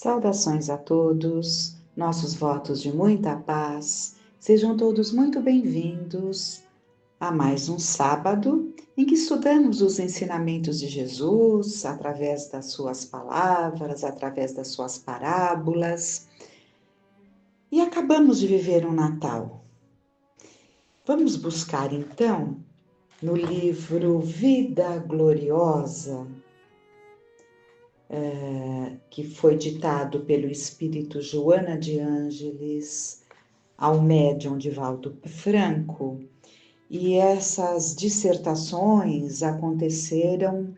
Saudações a todos, nossos votos de muita paz. Sejam todos muito bem-vindos a mais um sábado em que estudamos os ensinamentos de Jesus através das suas palavras, através das suas parábolas. E acabamos de viver um Natal. Vamos buscar então no livro Vida Gloriosa, que foi ditado pelo Espírito Joana de Ângeles ao médium Divaldo Franco, e essas dissertações aconteceram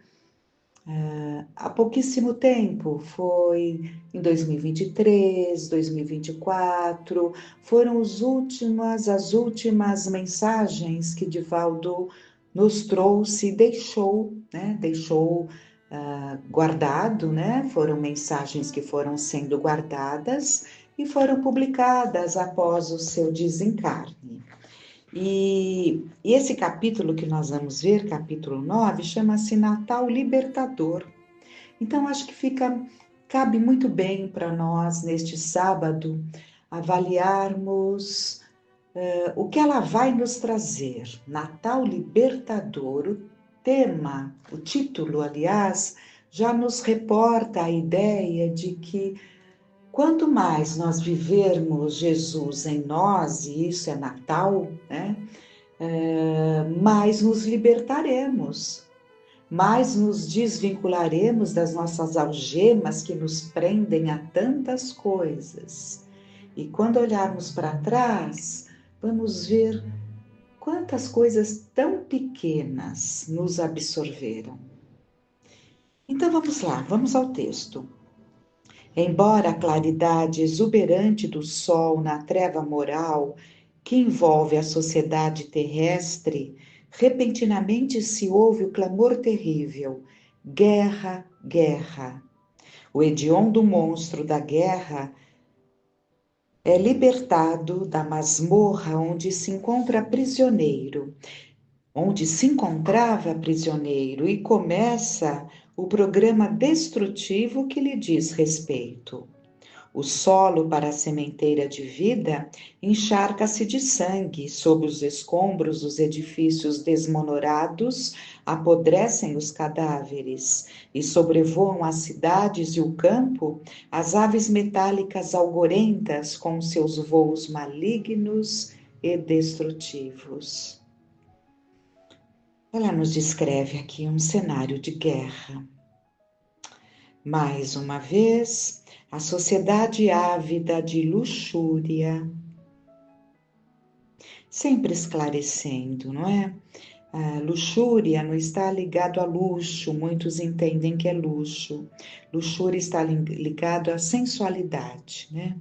há pouquíssimo tempo, foi em 2023, 2024, foram as últimas mensagens que Divaldo nos trouxe e deixou guardado, foram mensagens que foram sendo guardadas e foram publicadas após o seu desencarne. E esse capítulo que nós vamos ver, capítulo 9, chama-se Natal Libertador. Então, acho que cabe muito bem para nós, neste sábado, avaliarmos o que ela vai nos trazer. Natal Libertador, o tema, o título, aliás, já nos reporta a ideia de que quanto mais nós vivermos Jesus em nós, e isso é Natal, mais nos libertaremos, mais nos desvincularemos das nossas algemas que nos prendem a tantas coisas. E quando olharmos para trás, vamos ver quantas coisas tão pequenas nos absorveram. Então vamos lá, vamos ao texto. Embora a claridade exuberante do sol na treva moral que envolve a sociedade terrestre, repentinamente se ouve o clamor terrível: guerra, guerra. O hediondo monstro da guerra é libertado da masmorra onde se encontrava prisioneiro, e começa o programa destrutivo que lhe diz respeito. O solo para a sementeira de vida encharca-se de sangue, sob os escombros dos edifícios desmoronados apodrecem os cadáveres, e sobrevoam as cidades e o campo as aves metálicas algorentas com seus voos malignos e destrutivos. Ela nos descreve aqui um cenário de guerra. Mais uma vez, a sociedade ávida de luxúria, sempre esclarecendo, não é? A luxúria não está ligado a luxo, muitos entendem que é luxo. Luxúria está ligado à sensualidade, né?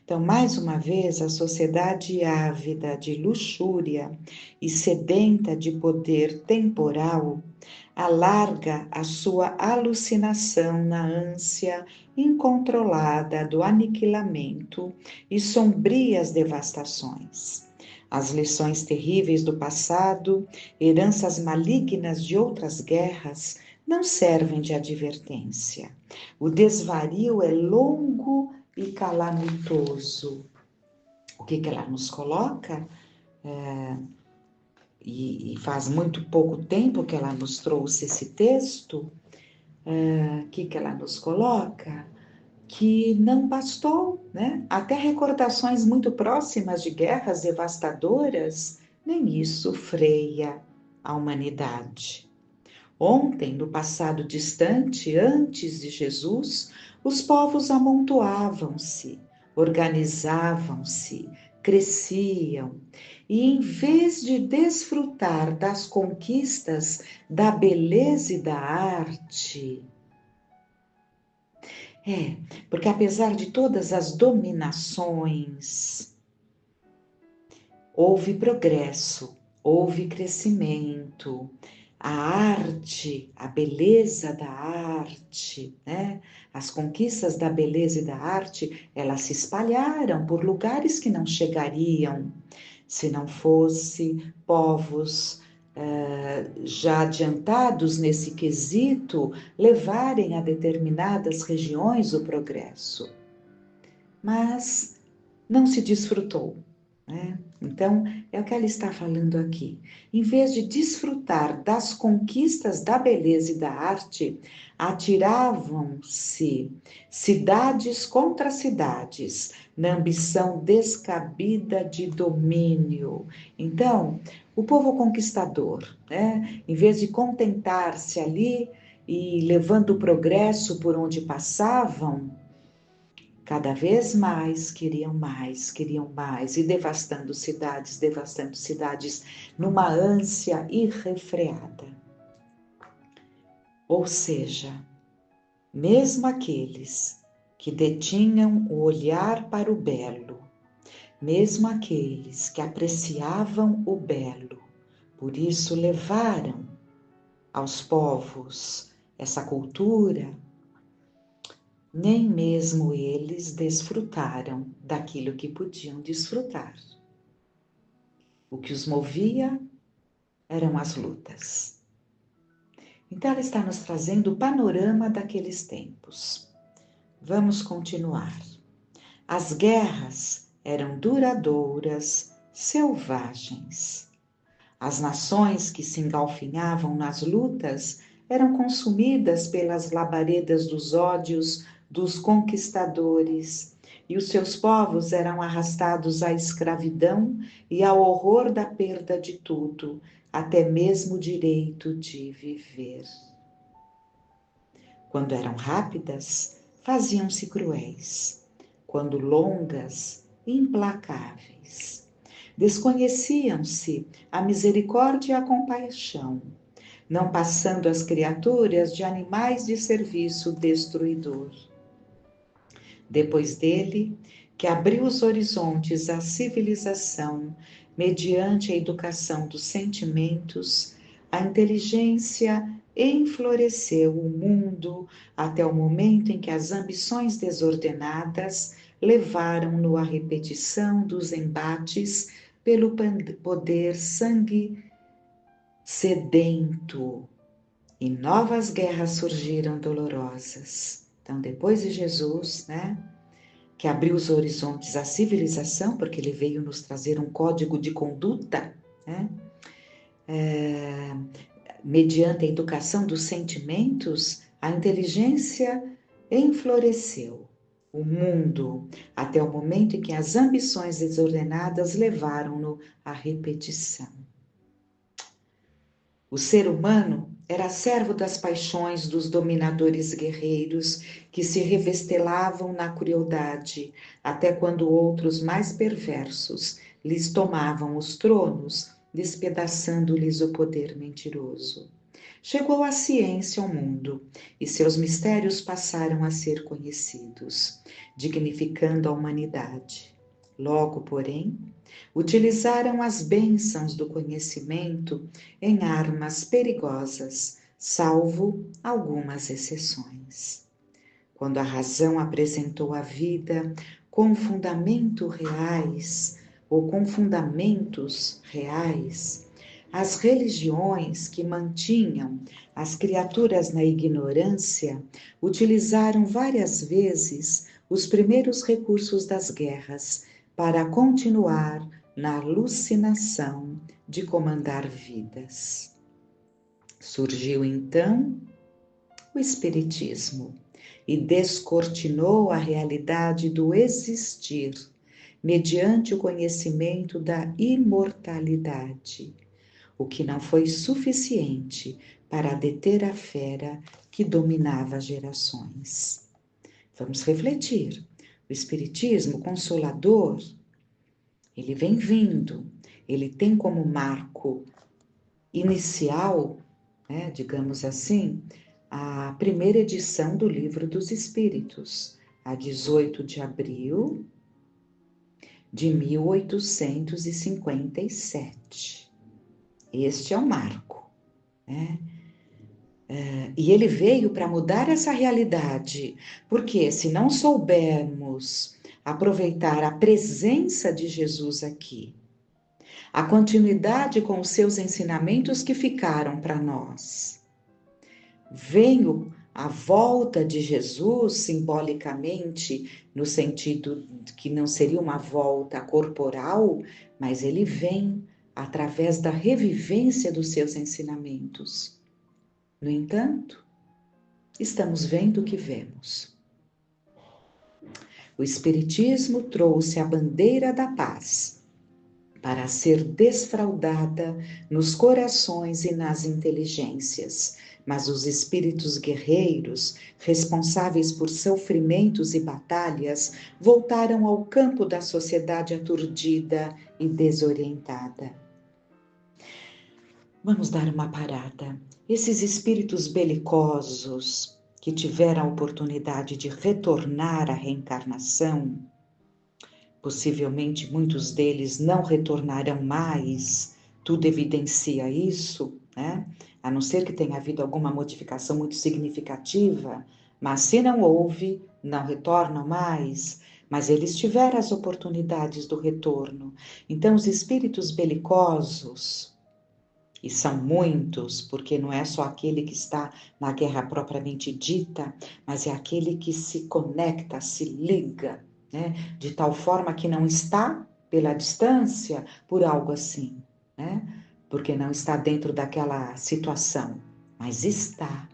Então, mais uma vez, a sociedade ávida de luxúria e sedenta de poder temporal alarga a sua alucinação na ânsia incontrolada do aniquilamento e sombrias devastações. As lições terríveis do passado, heranças malignas de outras guerras, não servem de advertência. O desvario é longo e calamitoso. O que ela nos coloca? E faz muito pouco tempo que ela nos trouxe esse texto. O que ela nos coloca? Que não bastou, né? Até recordações muito próximas de guerras devastadoras, nem isso freia a humanidade. Ontem, no passado distante, antes de Jesus, os povos amontoavam-se, organizavam-se, cresciam, e em vez de desfrutar das conquistas da beleza e da arte, porque apesar de todas as dominações, houve progresso, houve crescimento. A arte, a beleza da arte, as conquistas da beleza e da arte, elas se espalharam por lugares que não chegariam se não fosse povos já adiantados nesse quesito, levarem a determinadas regiões o progresso. Mas não se desfrutou, né? Então, é o que ela está falando aqui. Em vez de desfrutar das conquistas da beleza e da arte, atiravam-se cidades contra cidades, na ambição descabida de domínio. Então, o povo conquistador, né? Em vez de contentar-se ali e levando o progresso por onde passavam, cada vez mais, queriam mais, e devastando cidades, numa ânsia irrefreada. Ou seja, mesmo aqueles que detinham o olhar para o belo, mesmo aqueles que apreciavam o belo, por isso levaram aos povos essa cultura, nem mesmo eles desfrutaram daquilo que podiam desfrutar. O que os movia eram as lutas. Então, ela está nos trazendo o panorama daqueles tempos. Vamos continuar. As guerras eram duradouras, selvagens. As nações que se engalfinhavam nas lutas eram consumidas pelas labaredas dos ódios dos conquistadores, e os seus povos eram arrastados à escravidão e ao horror da perda de tudo, até mesmo o direito de viver. Quando eram rápidas, faziam-se cruéis. Quando longas, implacáveis. Desconheciam-se a misericórdia e a compaixão, não passando as criaturas de animais de serviço destruidor. Depois dele, que abriu os horizontes à civilização, mediante a educação dos sentimentos, a inteligência enfloresceu o mundo até o momento em que as ambições desordenadas levaram-no à repetição dos embates pelo poder sangue sedento, e novas guerras surgiram dolorosas. Então, depois de Jesus, né, que abriu os horizontes à civilização, porque ele veio nos trazer um código de conduta, né, mediante a educação dos sentimentos, a inteligência enfloresceu o mundo até o momento em que as ambições desordenadas levaram-no à repetição. O ser humano era servo das paixões dos dominadores guerreiros que se revestelavam na crueldade, até quando outros mais perversos lhes tomavam os tronos, despedaçando-lhes o poder mentiroso. Chegou a ciência ao mundo e seus mistérios passaram a ser conhecidos, dignificando a humanidade. Logo, porém, utilizaram as bênçãos do conhecimento em armas perigosas, salvo algumas exceções. Quando a razão apresentou a vida com fundamentos reais, as religiões que mantinham as criaturas na ignorância utilizaram várias vezes os primeiros recursos das guerras para continuar na alucinação de comandar vidas. Surgiu então o Espiritismo e descortinou a realidade do existir mediante o conhecimento da imortalidade, o que não foi suficiente para deter a fera que dominava gerações. Vamos refletir. O Espiritismo consolador, ele vem vindo, ele tem como marco inicial, né, digamos assim, a primeira edição do Livro dos Espíritos, a 18 de abril de 1857. Este é o marco, né? E ele veio para mudar essa realidade, porque se não soubermos aproveitar a presença de Jesus aqui, a continuidade com os seus ensinamentos que ficaram para nós. Vem a volta de Jesus, simbolicamente, no sentido de que não seria uma volta corporal, mas ele vem através da revivência dos seus ensinamentos. No entanto, estamos vendo o que vemos. O Espiritismo trouxe a bandeira da paz para ser desfraldada nos corações e nas inteligências, mas os espíritos guerreiros, responsáveis por sofrimentos e batalhas, voltaram ao campo da sociedade aturdida e desorientada. Vamos dar uma parada. Esses espíritos belicosos que tiveram a oportunidade de retornar à reencarnação, possivelmente muitos deles não retornarão mais, tudo evidencia isso, né? A não ser que tenha havido alguma modificação muito significativa, mas se não houve, não retornam mais, mas eles tiveram as oportunidades do retorno. Então, os espíritos belicosos, e são muitos, porque não é só aquele que está na guerra propriamente dita, mas é aquele que se conecta, se liga, né? De tal forma que não está pela distância por algo assim, né? Porque não está dentro daquela situação, mas está.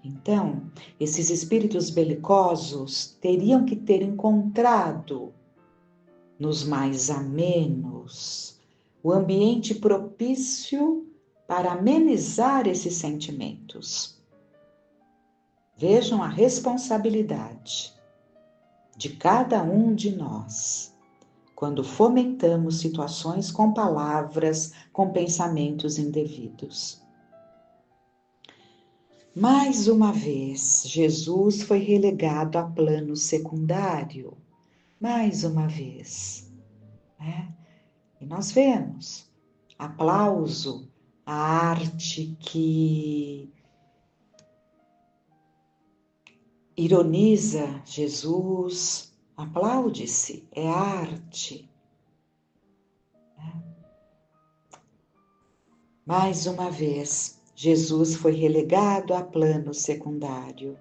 Então, esses espíritos belicosos teriam que ter encontrado nos mais amenos o ambiente propício para amenizar esses sentimentos. Vejam a responsabilidade de cada um de nós quando fomentamos situações com palavras, com pensamentos indevidos. Mais uma vez, Jesus foi relegado a plano secundário. Mais uma vez, né? E nós vemos aplauso, a arte que ironiza Jesus, aplaude-se, é arte. Mais uma vez, Jesus foi relegado a plano secundário,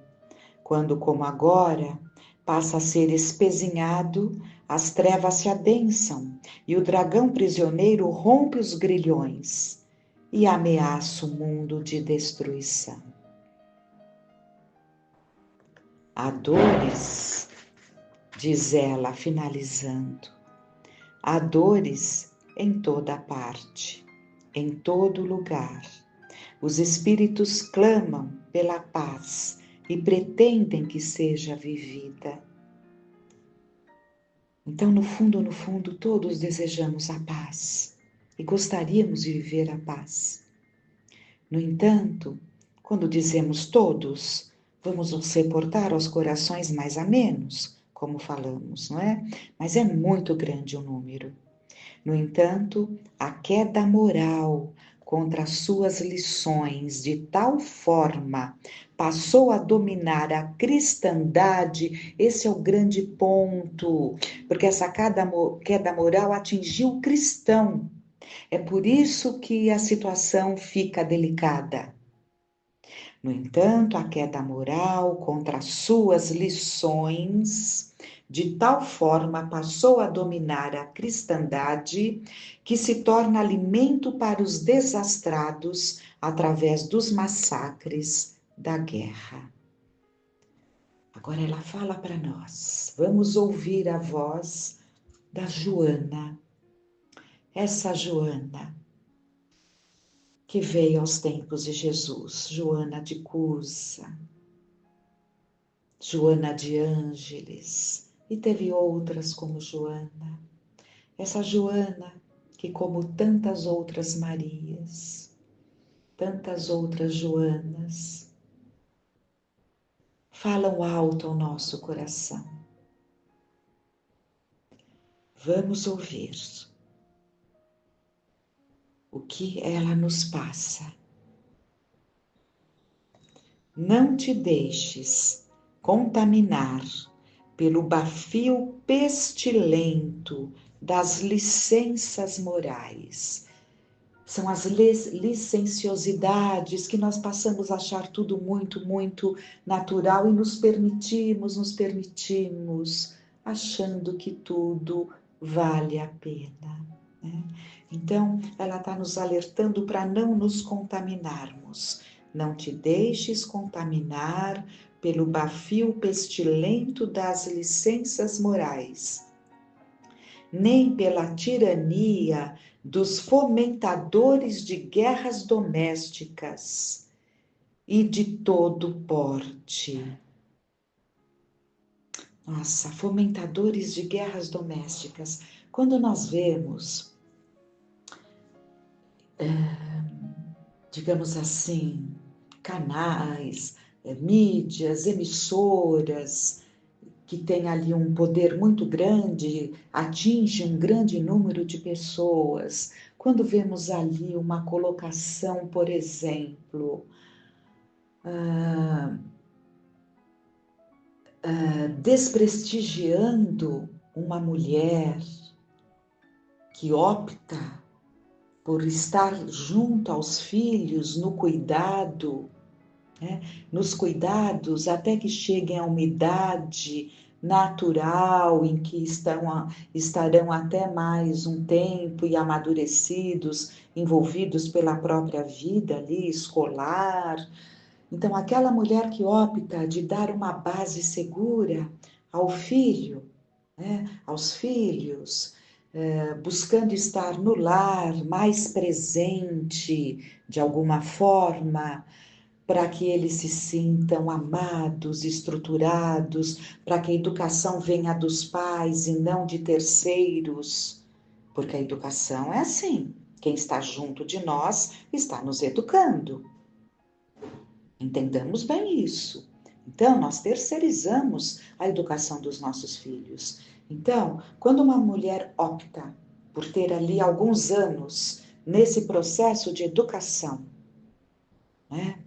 quando, como agora, passa a ser espezinhado, as trevas se adensam e o dragão prisioneiro rompe os grilhões e ameaça o mundo de destruição. Há dores, diz ela, finalizando, há dores em toda parte, em todo lugar. Os espíritos clamam pela paz e pretendem que seja vivida. Então, no fundo, todos desejamos a paz e gostaríamos de viver a paz. No entanto, quando dizemos todos, vamos nos reportar aos corações mais amenos, como falamos, não é? Mas é muito grande o número. No entanto, a queda moral contra as suas lições de tal forma passou a dominar a cristandade. Esse é o grande ponto, porque essa queda moral atingiu o cristão. É por isso que a situação fica delicada. No entanto, a queda moral contra as suas lições de tal forma passou a dominar a cristandade que se torna alimento para os desastrados através dos massacres da guerra. Agora ela fala para nós. Vamos ouvir a voz da Joana. Essa Joana que veio aos tempos de Jesus, Joana de Cusa, Joana de Ângeles, e teve outras como Joana. Essa Joana que, como tantas outras Marias, tantas outras Joanas, falam alto ao nosso coração. Vamos ouvir o que ela nos passa. Não te deixes contaminar pelo bafio pestilento das licenças morais. São as licenciosidades que nós passamos a achar tudo muito, muito natural e nos permitimos, achando que tudo vale a pena, né? Então, ela está nos alertando para não nos contaminarmos. Não te deixes contaminar pelo bafio pestilento das licenças morais, nem pela tirania dos fomentadores de guerras domésticas e de todo porte. Nossa, fomentadores de guerras domésticas. Quando nós vemos, digamos assim, canais, mídias, emissoras, que tem ali um poder muito grande, atinge um grande número de pessoas. Quando vemos ali uma colocação, por exemplo, desprestigiando uma mulher que opta por estar junto aos filhos no cuidado, né? Nos cuidados até que cheguem a uma idade natural em que estarão até mais um tempo e amadurecidos, envolvidos pela própria vida ali escolar. Então, aquela mulher que opta de dar uma base segura ao filho, né, aos filhos, buscando estar no lar, mais presente de alguma forma, para que eles se sintam amados, estruturados, para que a educação venha dos pais e não de terceiros, porque a educação é assim, quem está junto de nós está nos educando. Entendamos bem isso. Então, nós terceirizamos a educação dos nossos filhos. Então, quando uma mulher opta por ter ali alguns anos nesse processo de educação, né?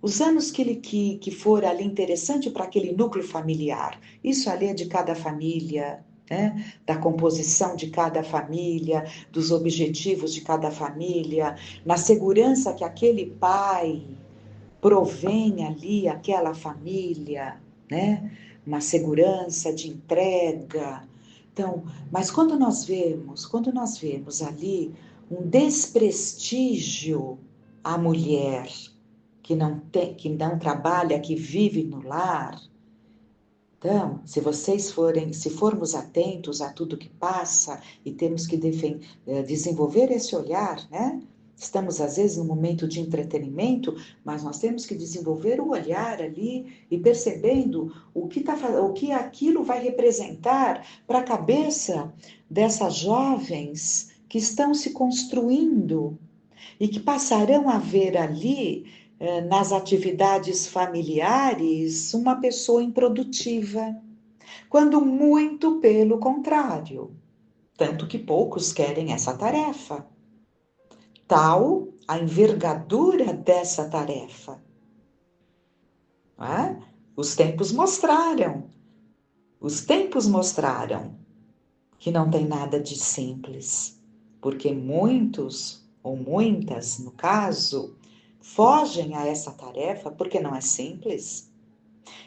Os anos que for ali interessante para aquele núcleo familiar, isso ali é de cada família, né? Da composição de cada família, dos objetivos de cada família, na segurança que aquele pai provém ali aquela família, né? Uma segurança de entrega. Então, mas quando nós vemos ali um desprestígio à mulher que não trabalha, que vive no lar. Então, se formos atentos a tudo que passa e temos que desenvolver esse olhar, né? Estamos, às vezes, num momento de entretenimento, mas nós temos que desenvolver o olhar ali e percebendo o que aquilo vai representar para a cabeça dessas jovens que estão se construindo e que passarão a ver ali, nas atividades familiares, uma pessoa improdutiva, quando muito pelo contrário, tanto que poucos querem essa tarefa. Tal a envergadura dessa tarefa. Não é? Os tempos mostraram que não tem nada de simples, porque muitos, ou muitas, no caso, fogem a essa tarefa porque não é simples.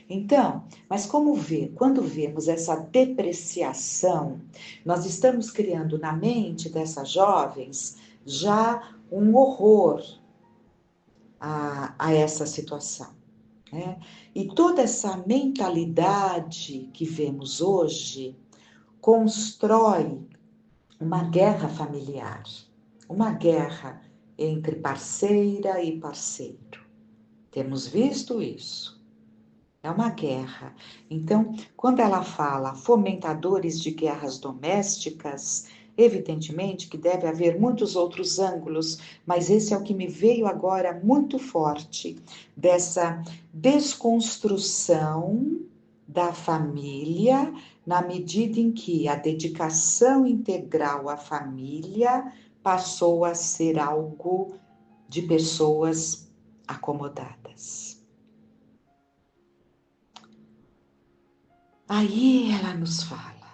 Então, mas quando vemos essa depreciação, nós estamos criando na mente dessas jovens já um horror a essa situação, né? E toda essa mentalidade que vemos hoje constrói uma guerra familiar, uma guerra entre parceira e parceiro. Temos visto isso. É uma guerra. Então, quando ela fala fomentadores de guerras domésticas, evidentemente que deve haver muitos outros ângulos, mas esse é o que me veio agora muito forte, dessa desconstrução da família, na medida em que a dedicação integral à família passou a ser algo de pessoas acomodadas. Aí ela nos fala,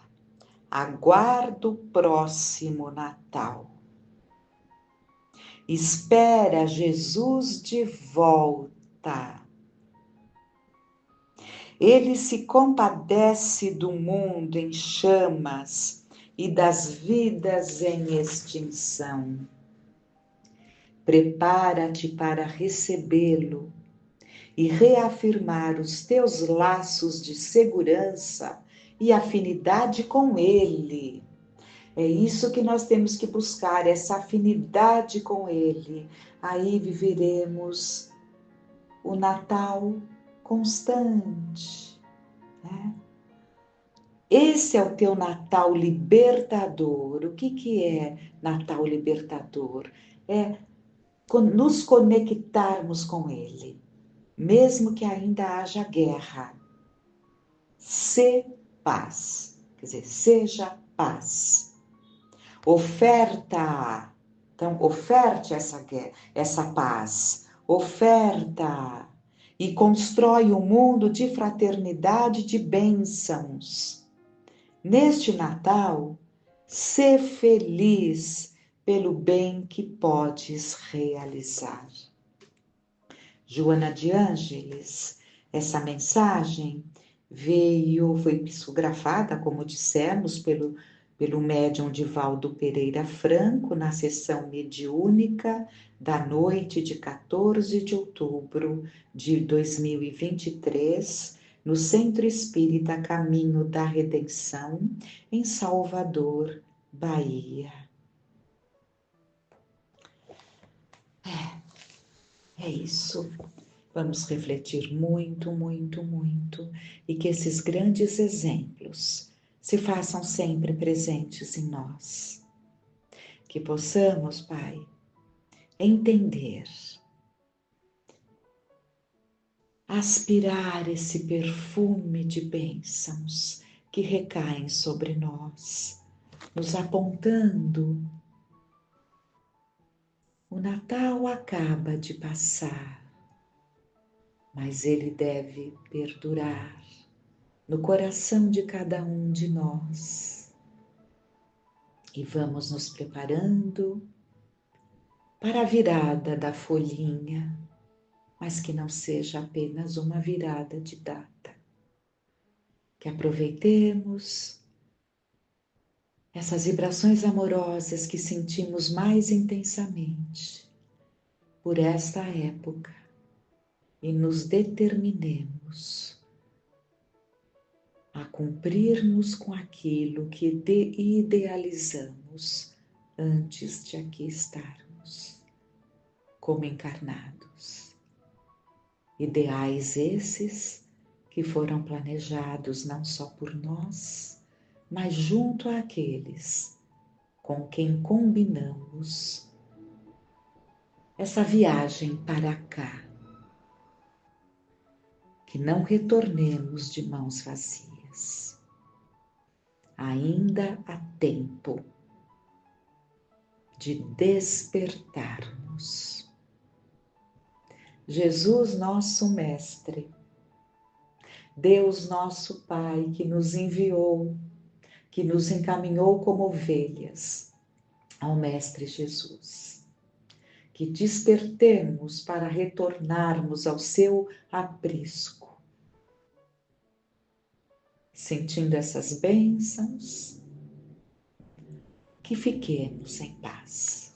aguarda o próximo Natal. Espera Jesus de volta. Ele se compadece do mundo em chamas e das vidas em extinção. Prepara-te para recebê-lo e reafirmar os teus laços de segurança e afinidade com ele. É isso que nós temos que buscar, essa afinidade com ele. Aí viveremos o Natal constante, né? Esse é o teu Natal libertador. O que é Natal libertador? É nos conectarmos com ele, mesmo que ainda haja guerra. Se paz, quer dizer, seja paz. Oferta, então oferte essa paz, oferta e constrói um mundo de fraternidade, de bênçãos. Neste Natal, sê feliz pelo bem que podes realizar. Joana de Ângeles, essa mensagem foi psicografada, como dissemos, pelo médium Divaldo Pereira Franco, na sessão mediúnica da noite de 14 de outubro de 2023, no Centro Espírita Caminho da Redenção, em Salvador, Bahia. É isso. Vamos refletir muito, muito, muito, e que esses grandes exemplos se façam sempre presentes em nós. Que possamos, Pai, entender, aspirar esse perfume de bênçãos que recaem sobre nós, nos apontando. O Natal acaba de passar, mas ele deve perdurar no coração de cada um de nós. E vamos nos preparando para a virada da folhinha, mas que não seja apenas uma virada de data. Que aproveitemos essas vibrações amorosas que sentimos mais intensamente por esta época e nos determinemos a cumprirmos com aquilo que idealizamos antes de aqui estarmos, como encarnados. Ideais esses que foram planejados não só por nós, mas junto àqueles com quem combinamos essa viagem para cá, que não retornemos de mãos vazias. Ainda há tempo de despertarmos. Jesus, nosso Mestre, Deus nosso Pai, que nos enviou, que nos encaminhou como ovelhas ao Mestre Jesus. Que despertemos para retornarmos ao seu aprisco, sentindo essas bênçãos, que fiquemos em paz.